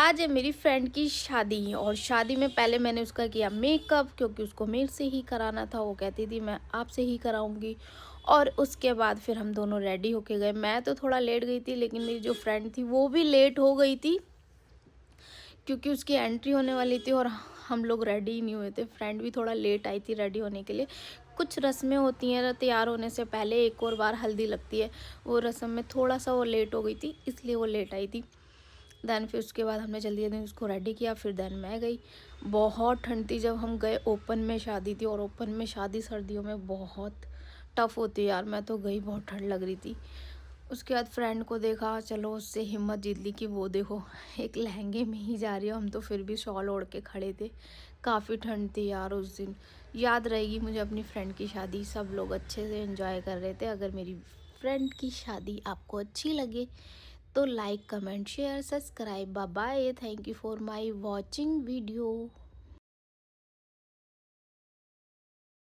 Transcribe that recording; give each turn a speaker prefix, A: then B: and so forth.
A: आज है मेरी फ्रेंड की शादी और शादी में पहले मैंने उसका किया मेकअप क्योंकि उसको मेरे से ही कराना था। वो कहती थी मैं आपसे ही कराऊंगी। और उसके बाद फिर हम दोनों रेडी होके गए। मैं तो थोड़ा लेट गई थी लेकिन मेरी जो फ्रेंड थी वो भी लेट हो गई थी क्योंकि उसकी एंट्री होने वाली थी और हम लोग रेडी ही नहीं हुए थे। फ्रेंड भी थोड़ा लेट आई थी रेडी होने के लिए। कुछ रस्में होती हैं तैयार होने से पहले, एक और बार हल्दी लगती है, वो रस्म में थोड़ा सा वो लेट हो गई थी इसलिए वो लेट आई थी। देन फिर उसके बाद हमने जल्दी जल्दी उसको रेडी किया। फिर देन मैं गई। बहुत ठंड थी जब हम गए। ओपन में शादी थी और ओपन में शादी सर्दियों में बहुत टफ़ होती है यार। मैं तो गई, बहुत ठंड लग रही थी। उसके बाद फ्रेंड को देखा, चलो उससे हिम्मत जीत ली कि वो देखो एक लहंगे में ही जा रही हो। हम तो फिर भी शॉल ओढ़ के खड़े थे। काफ़ी ठंड थी यार उस दिन। याद रहेगी मुझे अपनी फ्रेंड की शादी। सब लोग अच्छे से एंजॉय कर रहे थे। अगर मेरी फ्रेंड की शादी आपको अच्छी लगे तो like comment share subscribe. Bye bye. Thank you for my watching video.